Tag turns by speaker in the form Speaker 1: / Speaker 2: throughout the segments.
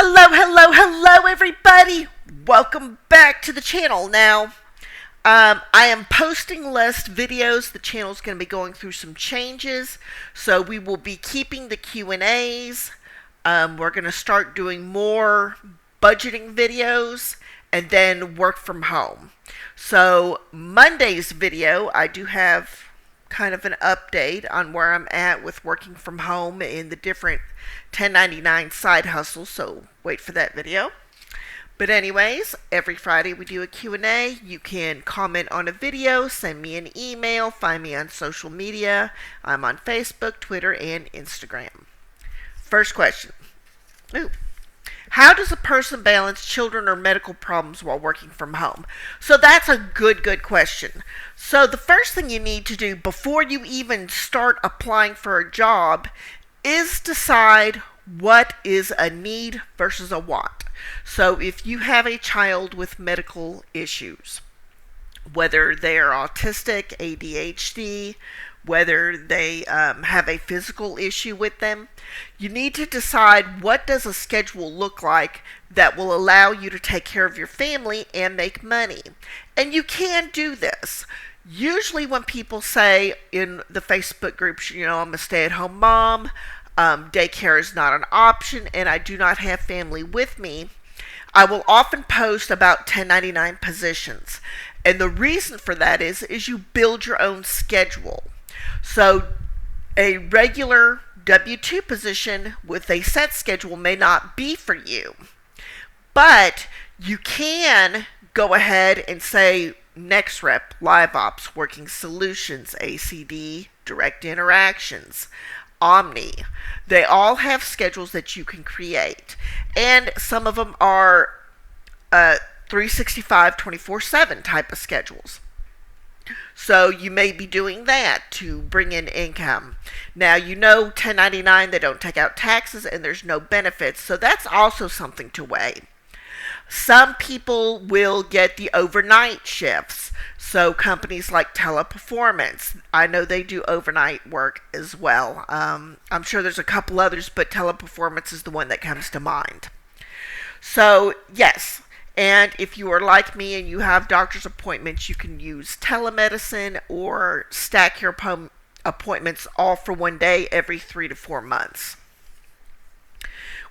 Speaker 1: Hello, everybody. Welcome back to the channel. Now, I am posting less videos. The channel's going to be going through some changes, so we will be keeping the Q&As. We're going to start doing more budgeting videos and then work from home. So Monday's video, I do have kind of an update on where I'm at with working from home in the different 1099 side hustles, so wait for that video. But anyways, every Friday we do a Q&A. You can comment on a video, send me an email, find me on social media. I'm on Facebook, Twitter, and Instagram. First question. How does a person balance children or medical problems while working from home? So that's a good question. So the first thing you need to do before you even start applying for a job is decide what is a need versus a want. So if you have a child with medical issues, whether they are autistic, ADHD, whether they have a physical issue with them, you need to decide what does a schedule look like that will allow you to take care of your family and make money. And you can do this. Usually when people say in the Facebook groups, I'm a stay-at-home mom, daycare is not an option, and I do not have family with me, I will often post about 1099 positions. And the reason for that is you build your own schedule. So a regular W-2 position with a set schedule may not be for you, but you can go ahead and say NextRep, LiveOps, Working Solutions, ACD, Direct Interactions, Omni. They all have schedules that you can create, and some of them are 365, 24/7 type of schedules. So you may be doing that to bring in income. Now, 1099, they don't take out taxes and there's no benefits, so that's also something to weigh. Some people will get the overnight shifts. So companies like Teleperformance, I know they do overnight work as well. I'm sure there's a couple others, but Teleperformance is the one that comes to mind. So yes, and if you are like me and you have doctor's appointments, you can use telemedicine or stack your appointments all for one day every 3 to 4 months.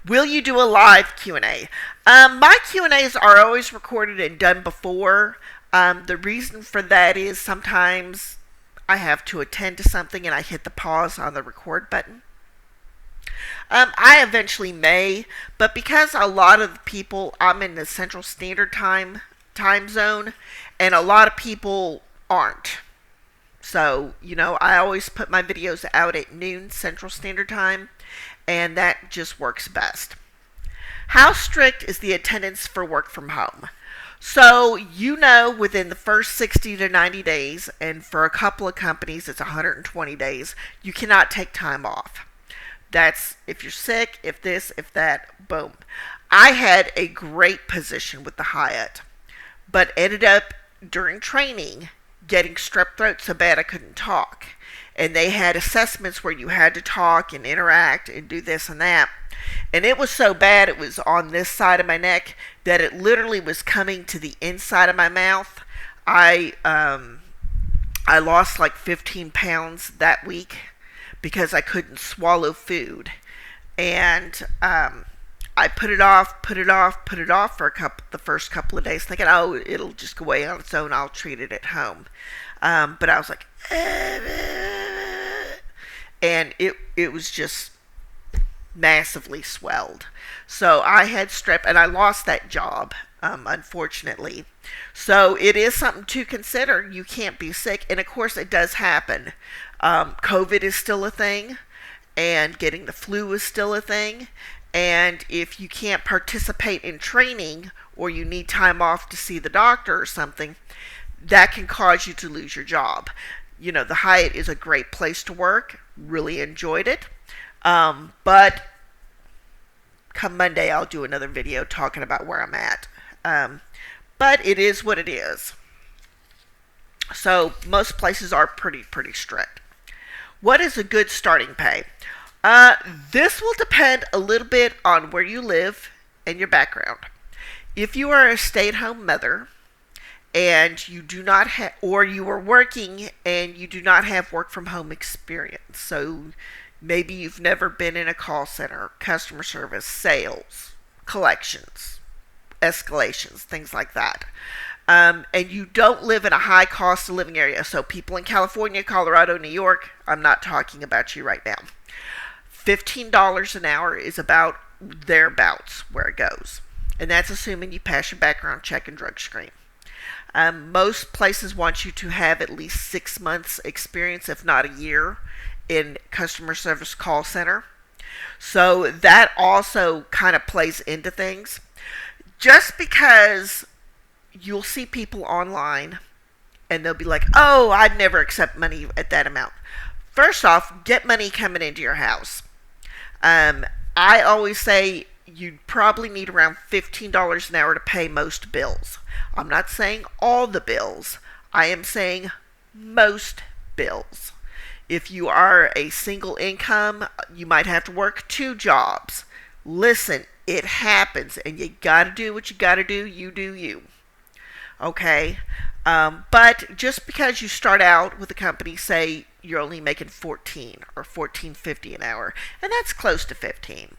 Speaker 1: Will you do a live Q&A? My Q&As are always recorded and done before. The reason for that is sometimes I have to attend to something and I hit the pause on the record button. I eventually may, but because a lot of the people, I'm in the Central Standard Time zone, and a lot of people aren't. So, I always put my videos out at noon Central Standard Time, and that just works best. How strict is the attendance for work from home? So, within the first 60 to 90 days, and for a couple of companies it's 120 days, you cannot take time off. That's if you're sick, if this, if that, boom. I had a great position with the Hyatt, but ended up during training getting strep throat so bad I couldn't talk. And they had assessments where you had to talk and interact and do this and that. And it was so bad, it was on this side of my neck, that it literally was coming to the inside of my mouth. I lost like 15 pounds that week because I couldn't swallow food. And I put it off for the first couple of days, thinking, it'll just go away on its own, I'll treat it at home. But I was like, and it was just massively swelled. So I had strep, and I lost that job, unfortunately. So it is something to consider. You can't be sick, and of course it does happen. COVID is still a thing, and getting the flu is still a thing. And if you can't participate in training, or you need time off to see the doctor or something, that can cause you to lose your job. The Hyatt is a great place to work. Really enjoyed it. But come Monday, I'll do another video talking about where I'm at. But it is what it is. So most places are pretty strict. What is a good starting pay? This will depend a little bit on where you live and your background. If you are a stay-at-home mother and you do not have, or you are working and you do not have work from home experience, so maybe you've never been in a call center, customer service, sales, collections, escalations, things like that. And you don't live in a high cost of living area. So people in California, Colorado, New York, I'm not talking about you right now. $15 an hour is about thereabouts where it goes. And that's assuming you pass your background check and drug screen. Most places want you to have at least 6 months experience, if not a year, in customer service call center. So that also kind of plays into things. Just because you'll see people online and they'll be like, oh, I'd never accept money at that amount. First off, get money coming into your house. I always say you'd probably need around $15 an hour to pay most bills. I'm not saying all the bills. I am saying most bills. If you are a single income, you might have to work 2 jobs. Listen, it happens, and you gotta do what you gotta do. You do you. Okay? But just because you start out with a company, say you're only making 14 or $14.50 an hour, and that's close to 15.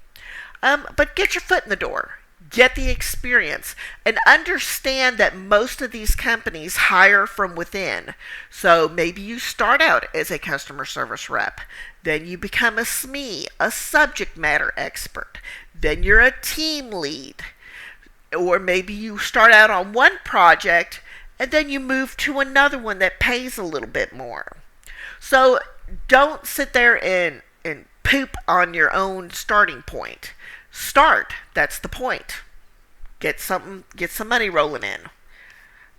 Speaker 1: But get your foot in the door. Get the experience and understand that most of these companies hire from within. So maybe you start out as a customer service rep. Then you become a SME, a subject matter expert. Then you're a team lead. Or maybe you start out on one project and then you move to another one that pays a little bit more. So don't sit there and poop on your own starting point. Start. That's the point. Get some money rolling in.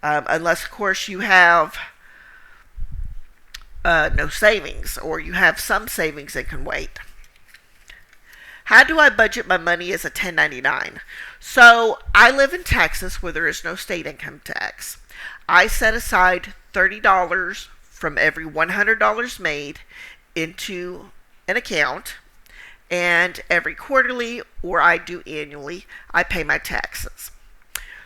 Speaker 1: Unless, of course, you have no savings, or you have some savings that can wait. How do I budget my money as a 1099? So I live in Texas where there is no state income tax. I set aside $30 from every $100 made into an account, and every quarterly, or I do annually, I pay my taxes.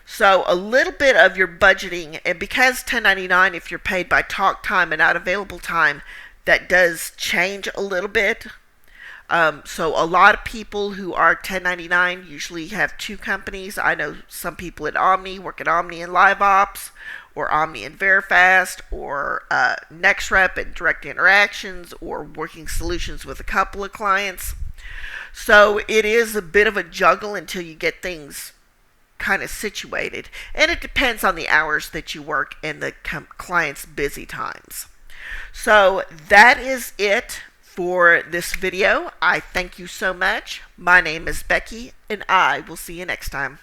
Speaker 1: So a little bit of your budgeting, and because 1099, if you're paid by talk time and not available time, that does change a little bit. So a lot of people who are 1099 usually have 2 companies. I know some people at Omni work at Omni and LiveOps, or Omni and Verifast, or NextRep and Direct Interactions, or Working Solutions with a couple of clients. So it is a bit of a juggle until you get things kind of situated. And it depends on the hours that you work and the client's busy times. So that is it for this video. I thank you so much. My name is Becky, and I will see you next time.